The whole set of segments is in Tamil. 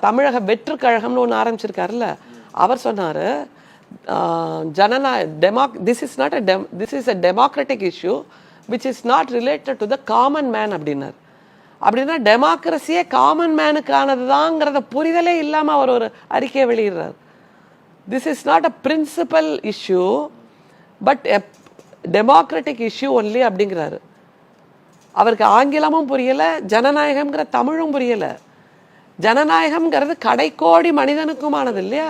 தமிழக வெற்று கழகம்னு ஒன்று ஆரம்பிச்சிருக்காருல்ல, அவர் சொன்னாரு this is a democratic issue which is not related to the common man அப்படின்னார். அப்படின்னா டெமோக்ரஸியே காமன் மேனுக்கானதுதாங்கிறத புரிதலே இல்லாம அவர் ஒரு அறிக்கையை வெளியிடுறார். This is not a principal issue but a democratic issue only அப்படிங்கிறாரு. அவருக்கு ஆங்கிலமும் புரியல, ஜனநாயகம்ங்கிற தமிழும் புரியல. ஜனநாயகம்ங்கிறது கடைக்கோடி மனிதனுக்குமானது இல்லையா,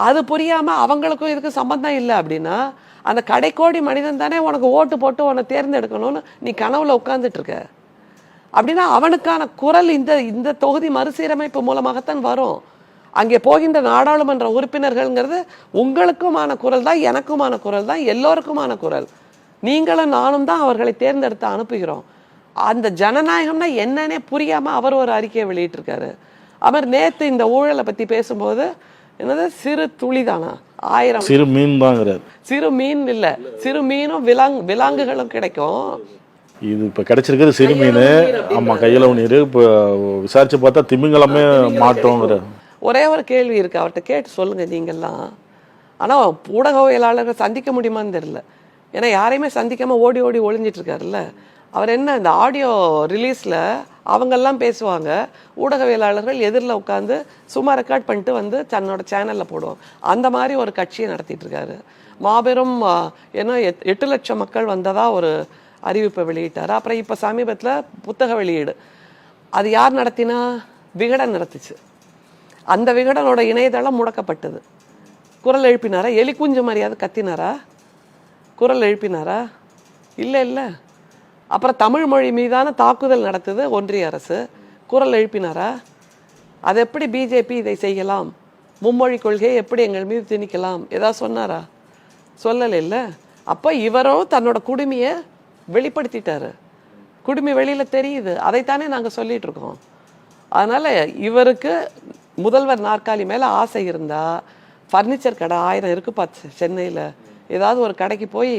அது புரியாம அவங்களுக்கும் இதுக்கு சம்பந்தம் இல்லை அப்படின்னா அந்த கடைக்கோடி மனிதன் தானே உனக்கு ஓட்டு போட்டு உன்னை தேர்ந்தெடுக்கணும்னு நீ கனவுல உட்கார்ந்துட்டு இருக்க. அப்படின்னா அவனுக்கான குரல் இந்த தொகுதி மறுசீரமைப்பு மூலமாகத்தான் வரும். அங்கே போகின்ற நாடாளுமன்ற உறுப்பினர்கள்ங்கிறது உங்களுக்குமான குரல் தான், எனக்குமான குரல் தான், எல்லோருக்குமான குரல். நீங்களும் நானும் தான் அவர்களை தேர்ந்தெடுத்து அனுப்புகிறோம். அந்த ஜனநாயகம்னா என்னன்னே புரியாம அவர் ஒரு அறிக்கையை வெளியிட்டிருக்காரு. அவர் நேத்து இந்த ஊழலை பத்தி பேசும்போது என்னது சிறு துளிதானா 1000 சிறு மீன் தாங்கிறார். சிறு மீன் இல்ல, சிறு மீனும் விலாங்குகளும் கிடைக்கும். இது இப்ப கிடைச்சிருக்கிறது சிறு மீன். ஆமா, கையில நீர். இப்ப விசாரிச்சு பார்த்தா திமிங்கலமே மாட்டோங்கிற ஒரே ஒரு கேள்வி இருக்கு, அவர்கிட்ட கேட்டு சொல்லுங்க நீங்கெல்லாம். ஆனா ஊடகவியலாளர்கள் சந்திக்க முடியுமான்னு தெரியல. ஏன்னா யாரையுமே சந்திக்காம ஓடி ஓடி ஒளிஞ்சிட்டு இருக்காருல்ல. அவர் என்ன இந்த ஆடியோ ரிலீஸில் அவங்கெல்லாம் பேசுவாங்க, ஊடகவியலாளர்கள் எதிரில் உட்காந்து சும்மா ரெக்கார்ட் பண்ணிட்டு வந்து தன்னோட சேனலில் போடுவோம். அந்த மாதிரி ஒரு கட்சியை நடத்திட்டு இருக்காரு. மாபெரும் ஏன்னா 8 லட்சம் மக்கள் வந்ததா ஒரு அறிவிப்பை வெளியிட்டார். அப்புறம் இப்போ சமீபத்தில் புத்தக வெளியீடு அது யார் நடத்தினா? விகடன் நடத்துச்சு. அந்த விகடனோட இணையதளம் முடக்கப்பட்டது. குரல் எழுப்பினாரா? எலி குஞ்சு மரியாதை கத்தினாரா? குரல் எழுப்பினாரா? இல்லை இல்லை. அப்புறம் தமிழ் மொழி மீதான தாக்குதல் நடத்துது ஒன்றிய அரசு. குரல் எழுப்பினாரா? அது எப்படி பிஜேபி இதை செய்யலாம்? மும்மொழி கொள்கையை எப்படி எங்கள் மீது திணிக்கலாம்? ஏதாவது சொன்னாரா? சொல்லலை இல்லை. அப்போ இவரும் தன்னோட குடுமையை வெளிப்படுத்திட்டாரு. குடுமி வெளியில தெரியுது, அதைத்தானே நாங்கள் சொல்லிட்டு இருக்கோம். அதனால இவருக்கு முதல்வர் நாற்காலி மேலே ஆசை இருந்தா ஃபர்னிச்சர் கடை 1000 இருக்குப்பா சென்னையில், ஏதாவது ஒரு கடைக்கு போய்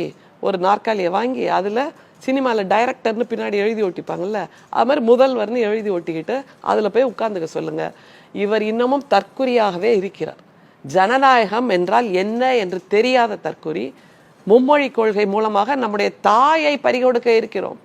ஒரு நாற்காலியை வாங்கி அதில் சினிமாவில் டைரக்டர்னு பின்னாடி எழுதி ஒட்டிப்பாங்கல்ல, அது மாதிரி முதல்வர்னு எழுதி ஒட்டிக்கிட்டு அதில் போய் உட்கார்ந்துக்க சொல்லுங்க. இவர் இன்னமும் தற்குறியாகவே இருக்கிறார். ஜனநாயகம் என்றால் என்ன என்று தெரியாத தற்குறி. மும்மொழி கொள்கை மூலமாக நம்முடைய தாயை பறிகொடுக்க இருக்கிறோம்.